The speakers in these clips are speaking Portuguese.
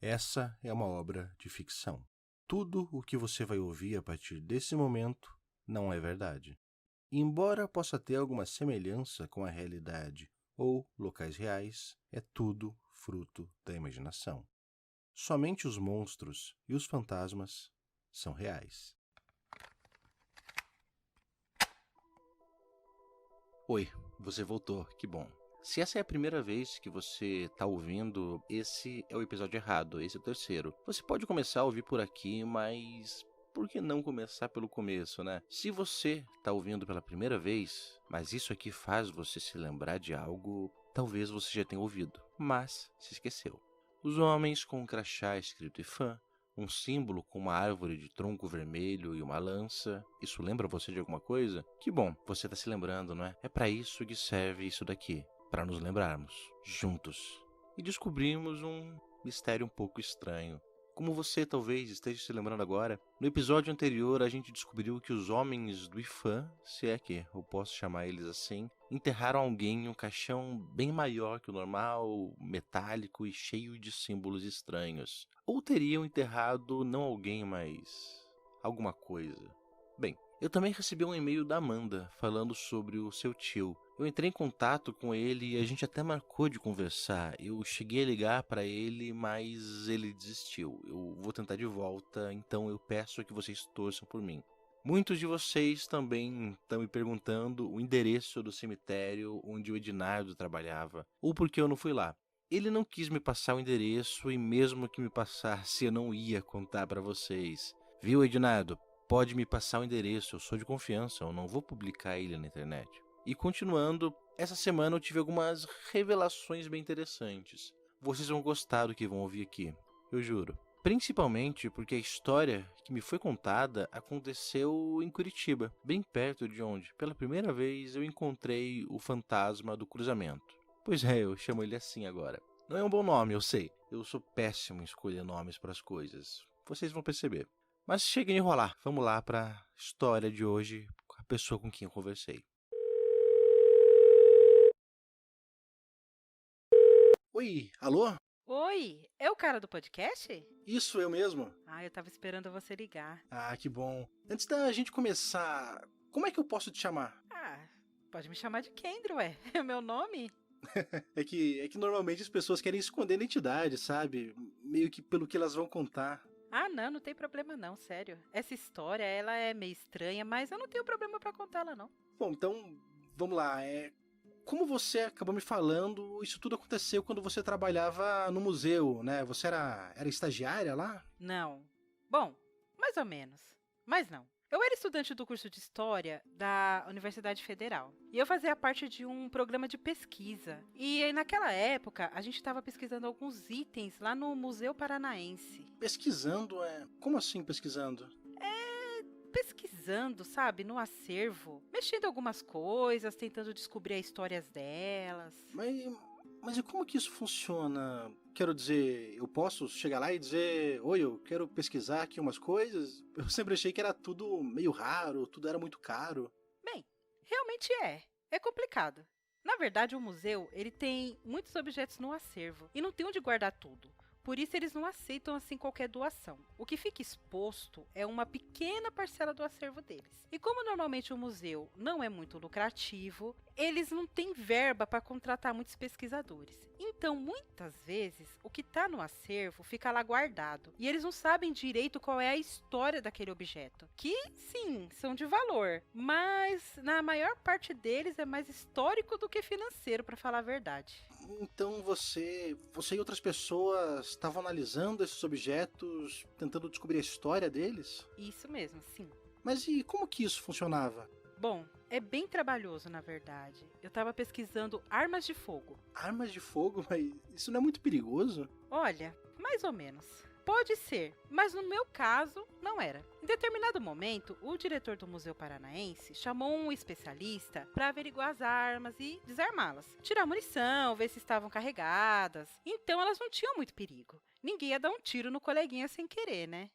Essa é uma obra de ficção. Tudo o que você vai ouvir a partir desse momento não é verdade. Embora possa ter alguma semelhança com a realidade ou locais reais, é tudo fruto da imaginação. Somente os monstros e os fantasmas são reais. Oi, você voltou, que bom. Se essa é a primeira vez que você está ouvindo, esse é o episódio errado, esse é o terceiro. Você pode começar a ouvir por aqui, mas por que não começar pelo começo, né? Se você está ouvindo pela primeira vez, mas isso aqui faz você se lembrar de algo, talvez você já tenha ouvido, mas se esqueceu. Os homens com um crachá escrito IFAM, um símbolo com uma árvore de tronco vermelho e uma lança. Isso lembra você de alguma coisa? Que bom, você está se lembrando, não é? É para isso que serve isso daqui, para nos lembrarmos, juntos. E descobrimos um mistério um pouco estranho. Como você talvez esteja se lembrando agora, no episódio anterior a gente descobriu que os homens do IFAM, se é que eu posso chamar eles assim, enterraram alguém em um caixão bem maior que o normal, metálico e cheio de símbolos estranhos. Ou teriam enterrado não alguém, mas alguma coisa. Bem, eu também recebi um e-mail da Amanda falando sobre o seu tio. Eu entrei em contato com ele e a gente até marcou de conversar. Eu cheguei a ligar para ele, mas ele desistiu. Eu vou tentar de volta, então eu peço que vocês torçam por mim. Muitos de vocês também estão me perguntando o endereço do cemitério onde o Ednardo trabalhava, ou porque eu não fui lá. Ele não quis me passar o endereço e mesmo que me passasse eu não ia contar para vocês. Viu, Ednardo? Pode me passar o endereço, eu sou de confiança, eu não vou publicar ele na internet. E continuando, essa semana eu tive algumas revelações bem interessantes. Vocês vão gostar do que vão ouvir aqui, eu juro. Principalmente porque a história que me foi contada aconteceu em Curitiba, bem perto de onde, pela primeira vez, eu encontrei o fantasma do cruzamento. Pois é, eu chamo ele assim agora. Não é um bom nome, eu sei. Eu sou péssimo em escolher nomes para as coisas. Vocês vão perceber. Mas chega de enrolar. Vamos lá para a história de hoje com a pessoa com quem eu conversei. Oi, alô? Oi, é o cara do podcast? Isso, eu mesmo. Eu tava esperando você ligar. Ah, que bom. Antes da gente começar, como é que eu posso te chamar? Pode me chamar de Kendra, ué. É o meu nome? É que normalmente as pessoas querem esconder a identidade, sabe? Meio que pelo que elas vão contar. Não tem problema não, sério. Essa história, ela é meio estranha, mas eu não tenho problema pra contá-la, não. Bom, então, vamos lá. Como você acabou me falando, isso tudo aconteceu quando você trabalhava no museu, né? Você era estagiária lá? Não. Bom, mais ou menos. Mas não. Eu era estudante do curso de História da Universidade Federal. E eu fazia parte de um programa de pesquisa. E naquela época, a gente estava pesquisando alguns itens lá no Museu Paranaense. Pesquisando, Como assim pesquisando? Pesquisando, sabe, no acervo, mexendo algumas coisas, tentando descobrir as histórias delas. Mas e como que isso funciona? Quero dizer, eu posso chegar lá e dizer, oi, eu quero pesquisar aqui umas coisas? Eu sempre achei que era tudo meio raro, tudo era muito caro. Bem, realmente é. É complicado. Na verdade, o museu, ele tem muitos objetos no acervo e não tem onde guardar tudo. Por isso, eles não aceitam assim qualquer doação. O que fica exposto é uma pequena parcela do acervo deles. E como normalmente o museu não é muito lucrativo, eles não têm verba para contratar muitos pesquisadores. Então, muitas vezes, o que está no acervo fica lá guardado. E eles não sabem direito qual é a história daquele objeto. Que, sim, são de valor. Mas, na maior parte deles, é mais histórico do que financeiro, para falar a verdade. Então você e outras pessoas estavam analisando esses objetos, tentando descobrir a história deles? Isso mesmo, sim. Mas e como que isso funcionava? Bom, é bem trabalhoso, na verdade. Eu estava pesquisando armas de fogo. Armas de fogo? Mas isso não é muito perigoso? Olha, mais ou menos. Pode ser, mas no meu caso, não era. Em determinado momento, o diretor do Museu Paranaense chamou um especialista para averiguar as armas e desarmá-las. Tirar a munição, ver se estavam carregadas. Então elas não tinham muito perigo. Ninguém ia dar um tiro no coleguinha sem querer, né?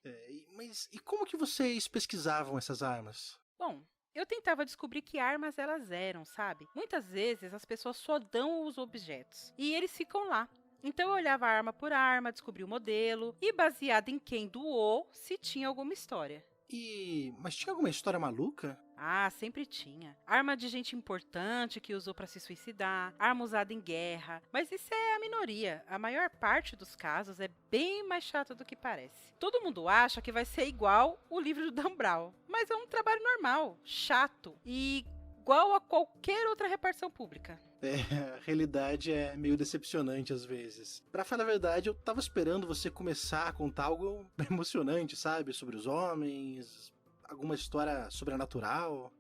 Mas e como que vocês pesquisavam essas armas? Bom, eu tentava descobrir que armas elas eram, sabe? Muitas vezes as pessoas só dão os objetos e eles ficam lá. Então eu olhava arma por arma, descobria o modelo e, baseado em quem doou, se tinha alguma história. Mas tinha alguma história maluca? Ah, sempre tinha. Arma de gente importante que usou para se suicidar, arma usada em guerra. Mas isso é a minoria. A maior parte dos casos é bem mais chata do que parece. Todo mundo acha que vai ser igual o livro do Dan Brown, mas é um trabalho normal, chato e igual a qualquer outra repartição pública. A realidade é meio decepcionante às vezes. Pra falar a verdade, eu tava esperando você começar a contar algo emocionante, sabe? Sobre os homens, alguma história sobrenatural.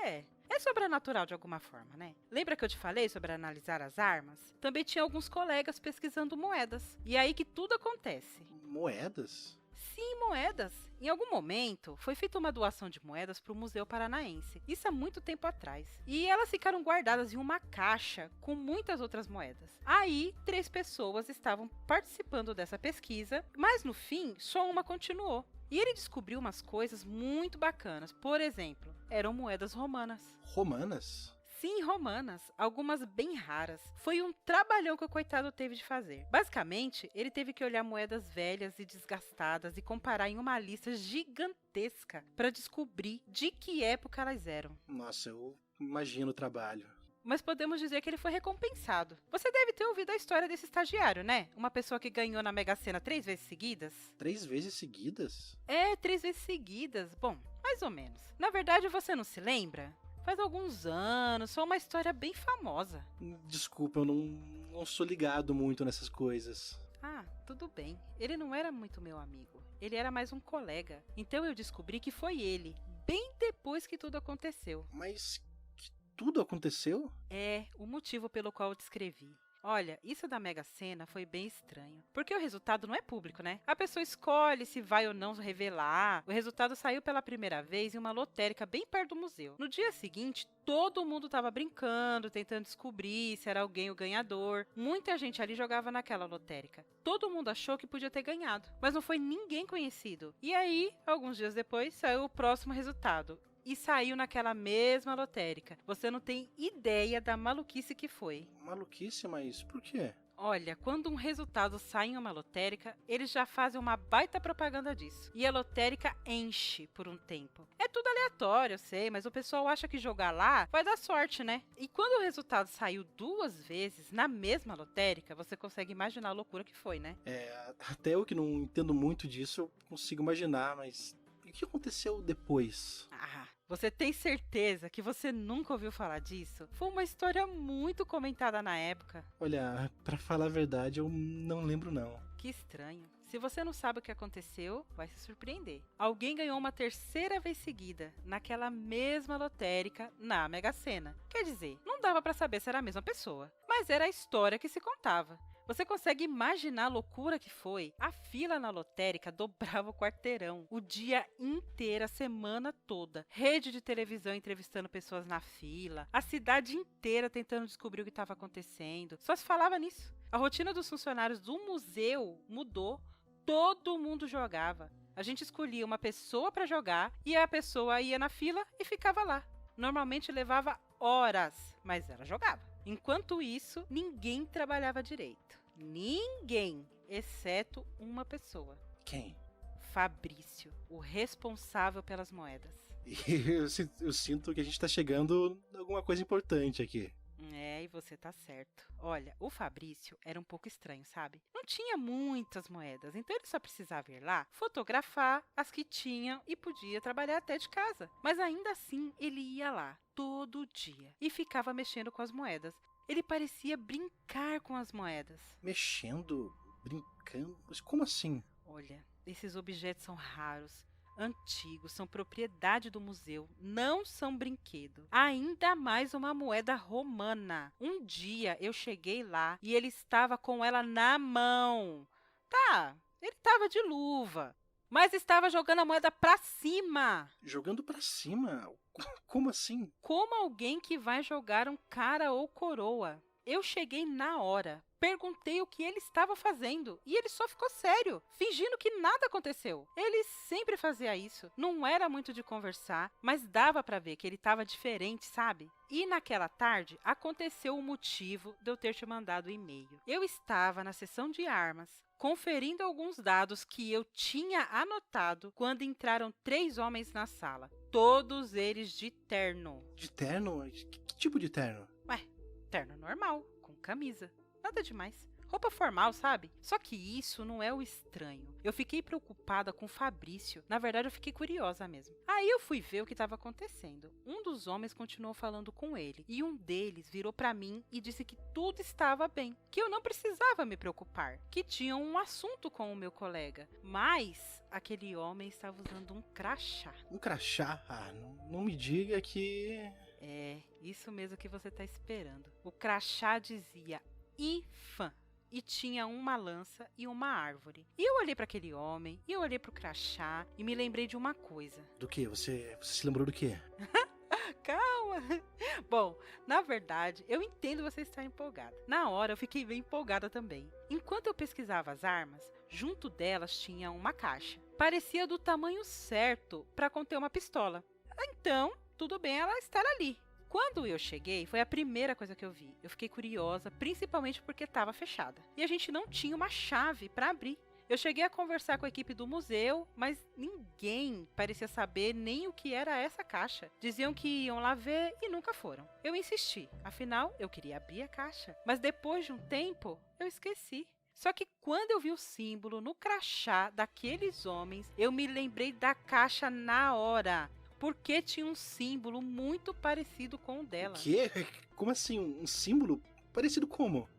É sobrenatural de alguma forma, né? Lembra que eu te falei sobre analisar as armas? Também tinha alguns colegas pesquisando moedas. E é aí que tudo acontece. Moedas? Sim, moedas. Em algum momento, foi feita uma doação de moedas para o Museu Paranaense. Isso há muito tempo atrás. E elas ficaram guardadas em uma caixa com muitas outras moedas. Aí, 3 pessoas estavam participando dessa pesquisa, mas no fim, só uma continuou. E ele descobriu umas coisas muito bacanas. Por exemplo, eram moedas romanas. Romanas? Sim, romanas, algumas bem raras. Foi um trabalhão que o coitado teve de fazer. Basicamente, ele teve que olhar moedas velhas e desgastadas e comparar em uma lista gigantesca para descobrir de que época elas eram. Nossa, eu imagino o trabalho. Mas podemos dizer que ele foi recompensado. Você deve ter ouvido a história desse estagiário, né? Uma pessoa que ganhou na Mega Sena 3 vezes seguidas. 3 vezes seguidas? 3 vezes seguidas. Bom, mais ou menos. Na verdade, você não se lembra? Faz alguns anos, foi uma história bem famosa. Desculpa, eu não sou ligado muito nessas coisas. Ah, tudo bem. Ele não era muito meu amigo. Ele era mais um colega. Então eu descobri que foi ele, bem depois que tudo aconteceu. Mas que tudo aconteceu? É o motivo pelo qual eu descrevi. Olha, isso da Mega Sena foi bem estranho. Porque o resultado não é público, né? A pessoa escolhe se vai ou não revelar. O resultado saiu pela primeira vez em uma lotérica bem perto do museu. No dia seguinte, todo mundo estava brincando, tentando descobrir se era alguém o ganhador. Muita gente ali jogava naquela lotérica. Todo mundo achou que podia ter ganhado, mas não foi ninguém conhecido. E aí, alguns dias depois, saiu o próximo resultado. E saiu naquela mesma lotérica. Você não tem ideia da maluquice que foi. Maluquice, mas por quê? Olha, quando um resultado sai em uma lotérica, eles já fazem uma baita propaganda disso. E a lotérica enche por um tempo. É tudo aleatório, eu sei, mas o pessoal acha que jogar lá vai dar sorte, né? E quando o resultado saiu 2 vezes na mesma lotérica, você consegue imaginar a loucura que foi, né? Até eu que não entendo muito disso, eu consigo imaginar, mas o que aconteceu depois? Você tem certeza que você nunca ouviu falar disso? Foi uma história muito comentada na época. Olha, pra falar a verdade, eu não lembro não. Que estranho. Se você não sabe o que aconteceu, vai se surpreender. Alguém ganhou uma 3ª vez seguida, naquela mesma lotérica, na Mega Sena. Quer dizer, não dava pra saber se era a mesma pessoa, mas era a história que se contava. Você consegue imaginar a loucura que foi? A fila na lotérica dobrava o quarteirão, o dia inteiro, a semana toda. Rede de televisão entrevistando pessoas na fila, a cidade inteira tentando descobrir o que estava acontecendo. Só se falava nisso. A rotina dos funcionários do museu mudou. Todo mundo jogava. A gente escolhia uma pessoa para jogar e a pessoa ia na fila e ficava lá. Normalmente levava horas, mas ela jogava. Enquanto isso, ninguém trabalhava direito. Ninguém, exceto uma pessoa. Quem? Fabrício, o responsável pelas moedas. Eu sinto que a gente tá chegando a alguma coisa importante aqui. E você tá certo. Olha, o Fabrício era um pouco estranho, sabe? Não tinha muitas moedas, então ele só precisava ir lá, fotografar as que tinham e podia trabalhar até de casa. Mas ainda assim, ele ia lá todo dia e ficava mexendo com as moedas. Ele parecia brincar com as moedas. Mexendo? Brincando? Mas como assim? Olha, esses objetos são raros, antigos, são propriedade do museu, não são brinquedo. Ainda mais uma moeda romana. Um dia eu cheguei lá e ele estava com ela na mão. Tá, ele estava de luva, mas estava jogando a moeda pra cima. Jogando pra cima? Como assim? Como alguém que vai jogar um cara ou coroa. Eu cheguei na hora, perguntei o que ele estava fazendo e ele só ficou sério, fingindo que nada aconteceu. Ele sempre fazia isso, não era muito de conversar, mas dava pra ver que ele estava diferente, sabe? E naquela tarde aconteceu o motivo de eu ter te mandado o e-mail. Eu estava na seção de armas, conferindo alguns dados que eu tinha anotado quando entraram 3 homens na sala, todos eles de terno. De terno? Que tipo de terno? Ué, terno normal, com camisa. Nada demais. Roupa formal, sabe? Só que isso não é o estranho. Eu fiquei preocupada com o Fabrício. Na verdade, eu fiquei curiosa mesmo. Aí eu fui ver o que estava acontecendo. Um dos homens continuou falando com ele. E um deles virou pra mim e disse que tudo estava bem. Que eu não precisava me preocupar. Que tinham um assunto com o meu colega. Mas aquele homem estava usando um crachá. Um crachá? Ah, não me diga que... É, isso mesmo que você tá esperando. O crachá dizia IFAM. E tinha uma lança e uma árvore. E eu olhei para aquele homem, e eu olhei para o crachá, e me lembrei de uma coisa. Do quê? Você se lembrou do quê? Calma! Bom, na verdade, eu entendo você estar empolgada. Na hora, eu fiquei bem empolgada também. Enquanto eu pesquisava as armas, junto delas tinha uma caixa. Parecia do tamanho certo para conter uma pistola. Então, tudo bem ela estar ali. Quando eu cheguei, foi a primeira coisa que eu vi. Eu fiquei curiosa, principalmente porque estava fechada. E a gente não tinha uma chave para abrir. Eu cheguei a conversar com a equipe do museu, mas ninguém parecia saber nem o que era essa caixa. Diziam que iam lá ver e nunca foram. Eu insisti, afinal, eu queria abrir a caixa. Mas depois de um tempo, eu esqueci. Só que quando eu vi o símbolo no crachá daqueles homens, eu me lembrei da caixa na hora. Porque tinha um símbolo muito parecido com o dela. O quê? Como assim? Um símbolo? Parecido como?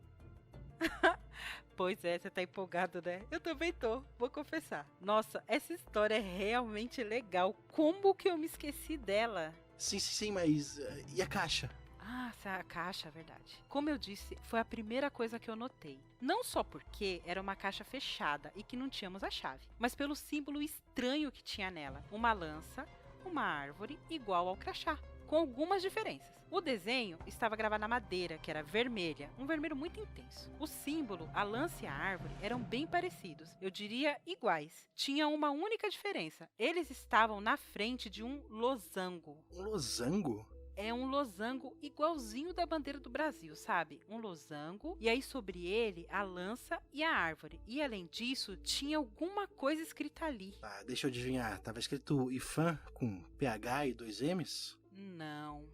Pois é, você tá empolgado, né? Eu também tô, vou confessar. Nossa, essa história é realmente legal. Como que eu me esqueci dela? Sim, mas... e a caixa? Ah, a caixa, é verdade. Como eu disse, foi a primeira coisa que eu notei. Não só porque era uma caixa fechada e que não tínhamos a chave, mas pelo símbolo estranho que tinha nela. Uma lança, uma árvore igual ao crachá, com algumas diferenças. O desenho estava gravado na madeira, que era vermelha, um vermelho muito intenso. O símbolo, a lança e a árvore eram bem parecidos, eu diria iguais. Tinha uma única diferença, eles estavam na frente de um losango. Um losango? É um losango igualzinho da bandeira do Brasil, sabe? Um losango, e aí sobre ele a lança e a árvore. E além disso, tinha alguma coisa escrita ali. Ah, deixa eu adivinhar. Tava escrito IFAM com PH e 2 M's? Não.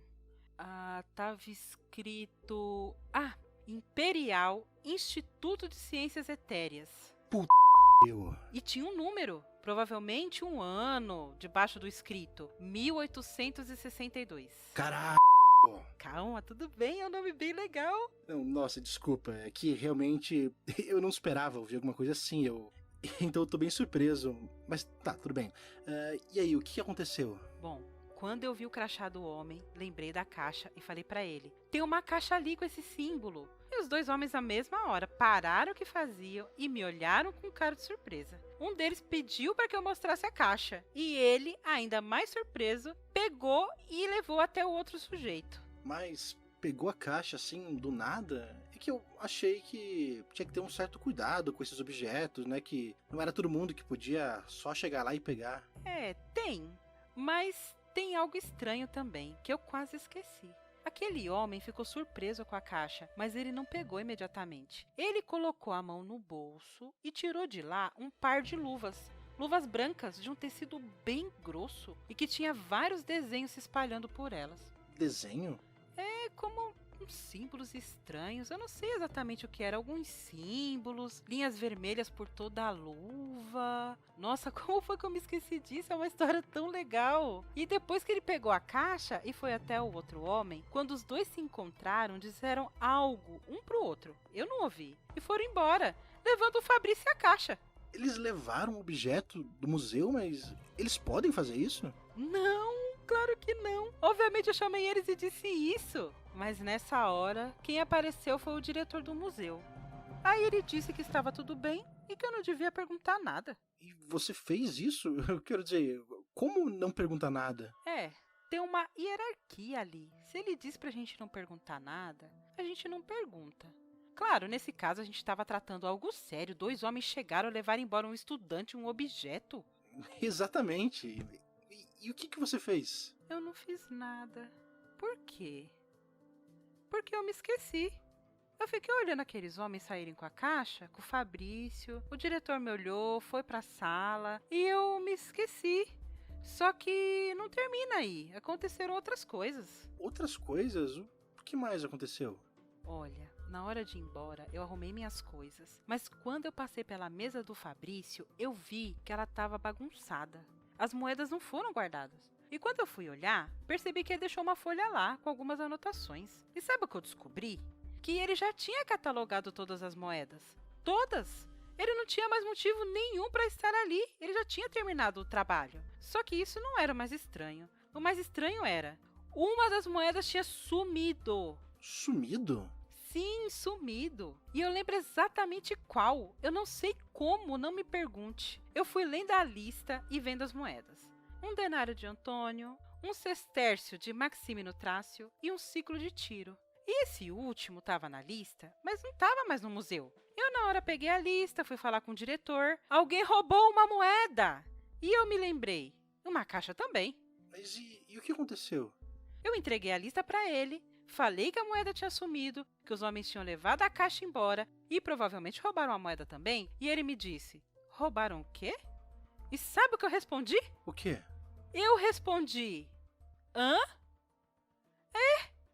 Ah, tava escrito... Ah, Imperial Instituto de Ciências Etéreas. E tinha um número, provavelmente um ano, debaixo do escrito. 1862. Caralho! Calma, tudo bem, é um nome bem legal. Não, nossa, desculpa. É que realmente eu não esperava ouvir alguma coisa assim. Então eu tô bem surpreso. Mas tá, tudo bem. E aí, o que aconteceu? Bom, quando eu vi o crachá do homem, lembrei da caixa e falei pra ele: tem uma caixa ali com esse símbolo. E os 2 homens, na mesma hora, pararam o que faziam e me olharam com cara de surpresa. Um deles pediu para que eu mostrasse a caixa. E ele, ainda mais surpreso, pegou e levou até o outro sujeito. Mas pegou a caixa assim, do nada? É que eu achei que tinha que ter um certo cuidado com esses objetos, né? Que não era todo mundo que podia só chegar lá e pegar. É, tem. Mas tem algo estranho também, que eu quase esqueci. Aquele homem ficou surpreso com a caixa, mas ele não pegou imediatamente. Ele colocou a mão no bolso e tirou de lá um par de luvas. Luvas brancas de um tecido bem grosso e que tinha vários desenhos se espalhando por elas. Desenho? É como uns símbolos estranhos. Eu não sei exatamente o que era. Alguns símbolos, linhas vermelhas por toda a luva. Nossa, como foi que eu me esqueci disso? É uma história tão legal. E depois que ele pegou a caixa e foi até o outro homem, quando os 2 se encontraram, disseram algo um pro outro. Eu não ouvi. E foram embora, levando o Fabrício e a caixa. Eles levaram um objeto do museu, mas eles podem fazer isso? Não, claro que não. Obviamente eu chamei eles e disse isso. Mas nessa hora, quem apareceu foi o diretor do museu. Aí ele disse que estava tudo bem e que eu não devia perguntar nada. E você fez isso? Eu quero dizer, como não perguntar nada? É, tem uma hierarquia ali. Se ele diz pra gente não perguntar nada, a gente não pergunta. Claro, nesse caso a gente estava tratando algo sério. 2 homens chegaram a levar embora um estudante e um objeto. Exatamente. E o que você fez? Eu não fiz nada. Por quê? Porque eu me esqueci. Eu fiquei olhando aqueles homens saírem com a caixa, com o Fabrício. O diretor me olhou, foi pra sala e eu me esqueci. Só que não termina aí. Aconteceram outras coisas. Outras coisas? O que mais aconteceu? Olha, na hora de ir embora, eu arrumei minhas coisas. Mas quando eu passei pela mesa do Fabrício, eu vi que ela estava bagunçada. As moedas não foram guardadas. E quando eu fui olhar, percebi que ele deixou uma folha lá com algumas anotações. E sabe o que eu descobri? Que ele já tinha catalogado todas as moedas. Todas! Ele não tinha mais motivo nenhum para estar ali. Ele já tinha terminado o trabalho. Só que isso não era o mais estranho. O mais estranho era, uma das moedas tinha sumido. Sumido? Sim, sumido. E eu lembro exatamente qual. Eu não sei como, não me pergunte. Eu fui lendo a lista e vendo as moedas. 1 denário de Antônio, 1 sestércio de Maximino Trácio e 1 ciclo de tiro. E esse último estava na lista, mas não estava mais no museu. Eu na hora peguei a lista, fui falar com o diretor. Alguém roubou uma moeda! E eu me lembrei, uma caixa também. Mas e o que aconteceu? Eu entreguei a lista para ele, falei que a moeda tinha sumido, que os homens tinham levado a caixa embora e provavelmente roubaram a moeda também. E ele me disse, roubaram o quê? E sabe o que eu respondi? O quê? Eu respondi, hã?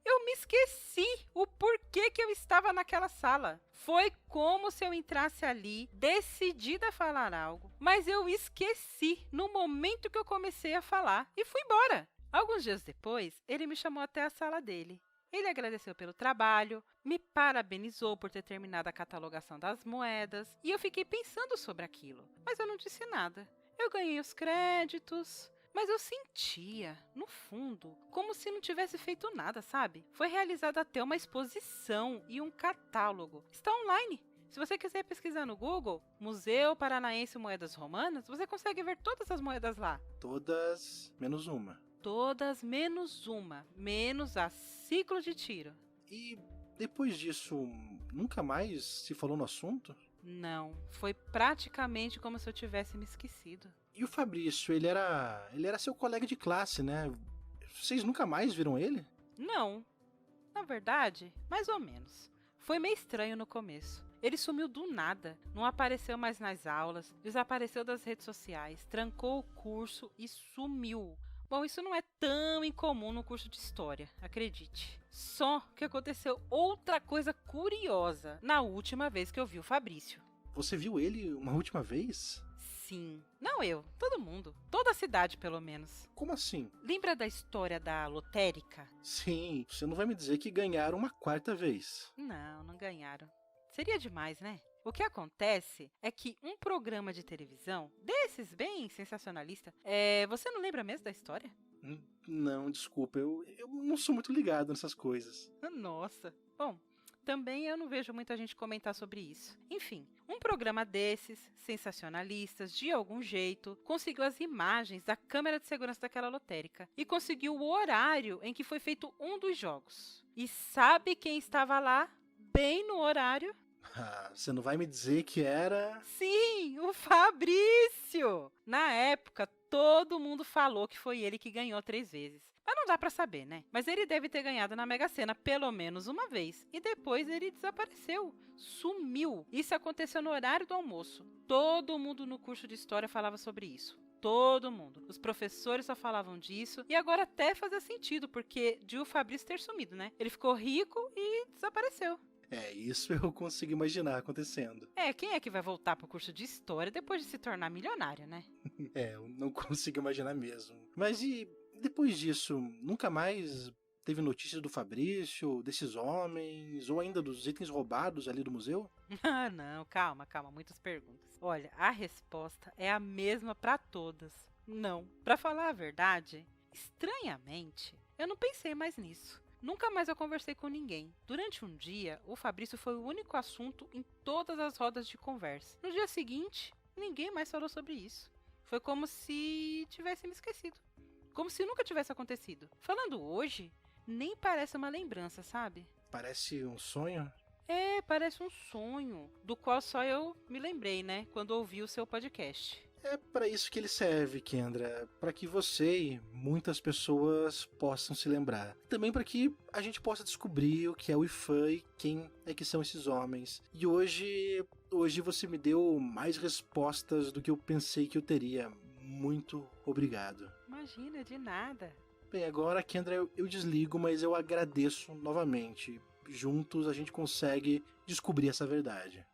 Eu me esqueci o porquê que eu estava naquela sala. Foi como se eu entrasse ali, decidida a falar algo, mas eu esqueci no momento que eu comecei a falar e fui embora. Alguns dias depois, ele me chamou até a sala dele. Ele agradeceu pelo trabalho, me parabenizou por ter terminado a catalogação das moedas e eu fiquei pensando sobre aquilo, mas eu não disse nada. Eu ganhei os créditos, mas eu sentia, no fundo, como se não tivesse feito nada, sabe? Foi realizada até uma exposição e um catálogo. Está online. Se você quiser pesquisar no Google, Museu Paranaense Moedas Romanas, você consegue ver todas as moedas lá. Todas menos uma. Todas menos uma, menos a ciclo de tiro. E depois disso, nunca mais se falou no assunto? Não, foi praticamente como se eu tivesse me esquecido. E o Fabrício, ele era seu colega de classe, né? Vocês nunca mais viram ele? Não, na verdade, mais ou menos. Foi meio estranho no começo. Ele sumiu do nada, não apareceu mais nas aulas, desapareceu das redes sociais, trancou o curso e sumiu. Bom, isso não é tão incomum no curso de História, acredite. Só que aconteceu outra coisa curiosa na última vez que eu vi o Fabrício. Você viu ele uma última vez? Sim, não eu, todo mundo, toda a cidade pelo menos. Como assim? Lembra da história da lotérica? Sim, você não vai me dizer que ganharam uma 4ª vez. Não, não ganharam. Seria demais, né? O que acontece é que um programa de televisão, desses bem sensacionalista, você não lembra mesmo da história? Não, desculpa, eu não sou muito ligado nessas coisas. Nossa. Bom, também eu não vejo muita gente comentar sobre isso. Enfim, um programa desses, sensacionalistas, de algum jeito, conseguiu as imagens da câmera de segurança daquela lotérica e conseguiu o horário em que foi feito um dos jogos. E sabe quem estava lá, bem no horário? Ah, você não vai me dizer que era... Sim, o Fabrício! Na época, todo mundo falou que foi ele que ganhou 3 vezes. Mas não dá pra saber, né? Mas ele deve ter ganhado na Mega Sena pelo menos uma vez. E depois ele desapareceu. Sumiu. Isso aconteceu no horário do almoço. Todo mundo no curso de História falava sobre isso. Todo mundo. Os professores só falavam disso. E agora até fazia sentido, porque de o Fabrício ter sumido, né? Ele ficou rico e desapareceu. Isso eu consigo imaginar acontecendo. Quem é que vai voltar pro curso de História depois de se tornar milionário, né? Eu não consigo imaginar mesmo. Mas e depois disso, nunca mais teve notícias do Fabrício, desses homens, ou ainda dos itens roubados ali do museu? Ah, não, calma, muitas perguntas. Olha, a resposta é a mesma para todas. Não. Para falar a verdade, estranhamente, eu não pensei mais nisso. Nunca mais eu conversei com ninguém. Durante um dia, o Fabrício foi o único assunto em todas as rodas de conversa. No dia seguinte, ninguém mais falou sobre isso. Foi como se tivesse me esquecido. Como se nunca tivesse acontecido. Falando hoje, nem parece uma lembrança, sabe? parece um sonho. É, parece um sonho, do qual só eu me lembrei, né, quando ouvi o seu podcast. É para isso que ele serve, Kendra, para que você e muitas pessoas possam se lembrar. Também para que a gente possa descobrir o que é o Ifan e quem é que são esses homens. E hoje você me deu mais respostas do que eu pensei que eu teria. Muito obrigado. Imagina, de nada. Bem, agora, Kendra, eu desligo, mas eu agradeço novamente. Juntos a gente consegue descobrir essa verdade.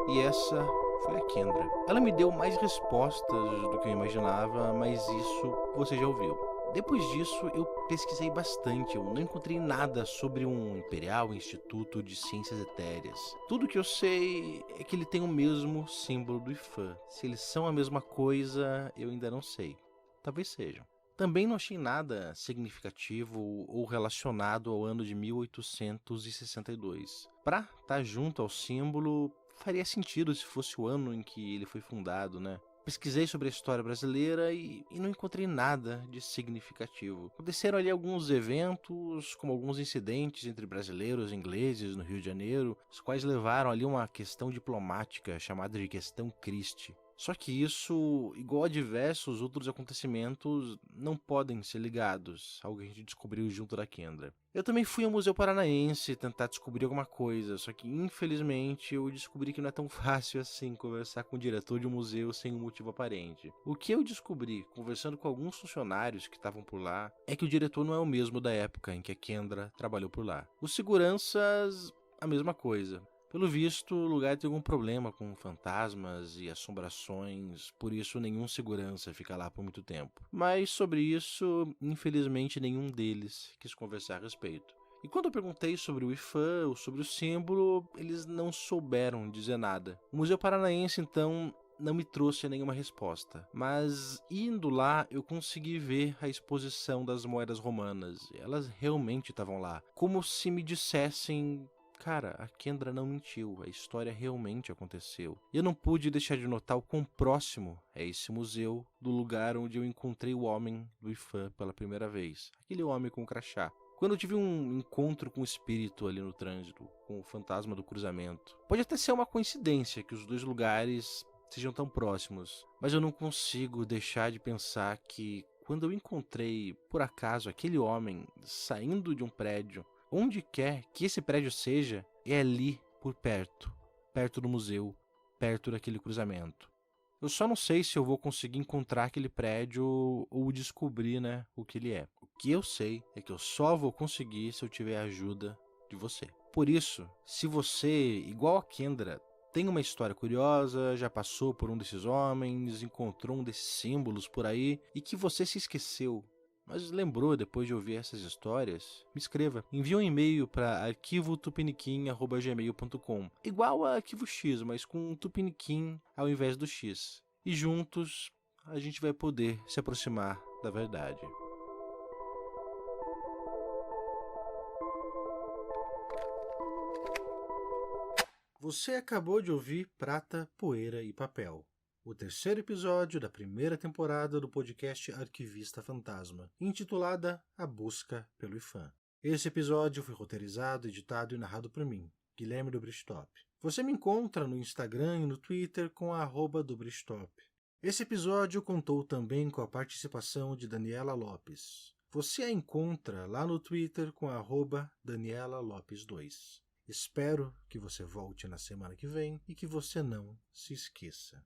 E essa foi a Kendra. Ela me deu mais respostas do que eu imaginava, mas isso você já ouviu. Depois disso, eu pesquisei bastante, eu não encontrei nada sobre um Imperial Instituto de Ciências Etéreas. Tudo que eu sei é que ele tem o mesmo símbolo do Ifan. Se eles são a mesma coisa, eu ainda não sei. Talvez sejam. Também não achei nada significativo ou relacionado ao ano de 1862. Pra estar junto ao símbolo, faria sentido se fosse o ano em que ele foi fundado, né? Pesquisei sobre a história brasileira e não encontrei nada de significativo. Aconteceram ali alguns eventos, como alguns incidentes entre brasileiros e ingleses no Rio de Janeiro, os quais levaram ali uma questão diplomática chamada de Questão Christie. Só que isso, igual a diversos outros acontecimentos, não podem ser ligados ao que a gente descobriu junto da Kendra. Eu também fui ao Museu Paranaense tentar descobrir alguma coisa, só que infelizmente eu descobri que não é tão fácil assim conversar com o diretor de um museu sem um motivo aparente. O que eu descobri, conversando com alguns funcionários que estavam por lá, é que o diretor não é o mesmo da época em que a Kendra trabalhou por lá. Os seguranças, a mesma coisa. Pelo visto, o lugar tem algum problema com fantasmas e assombrações, por isso nenhum segurança fica lá por muito tempo. Mas sobre isso, infelizmente nenhum deles quis conversar a respeito. E quando eu perguntei sobre o Ifan ou sobre o símbolo, eles não souberam dizer nada. O Museu Paranaense, então, não me trouxe nenhuma resposta. Mas indo lá, eu consegui ver a exposição das moedas romanas. Elas realmente estavam lá. Como se me dissessem: cara, a Kendra não mentiu, a história realmente aconteceu. E eu não pude deixar de notar o quão próximo é esse museu do lugar onde eu encontrei o homem do Ifan pela primeira vez. Aquele homem com o crachá. Quando eu tive um encontro com o espírito ali no trânsito, com o fantasma do cruzamento. Pode até ser uma coincidência que os dois lugares sejam tão próximos, mas eu não consigo deixar de pensar que quando eu encontrei, por acaso, aquele homem saindo de um prédio, onde quer que esse prédio seja, é ali por perto, perto do museu, perto daquele cruzamento. Eu só não sei se eu vou conseguir encontrar aquele prédio ou descobrir, o que ele é. O que eu sei é que eu só vou conseguir se eu tiver a ajuda de você. Por isso, se você, igual a Kendra, tem uma história curiosa, já passou por um desses homens, encontrou um desses símbolos por aí e que você se esqueceu, mas lembrou depois de ouvir essas histórias, me escreva. Envie um e-mail para arquivotupiniquim@gmail.com, igual a Arquivo X, mas com Tupiniquim ao invés do X. E juntos a gente vai poder se aproximar da verdade. Você acabou de ouvir Prata, Poeira e Papel, o terceiro episódio da primeira temporada do podcast Arquivista Fantasma, intitulada A Busca pelo Ifan. Esse episódio foi roteirizado, editado e narrado por mim, Guilherme do Bristop. Você me encontra no Instagram e no Twitter com @dobristop. Esse episódio contou também com a participação de Daniela Lopes. Você a encontra lá no Twitter com @DanielaLopes2. Espero que você volte na semana que vem e que você não se esqueça.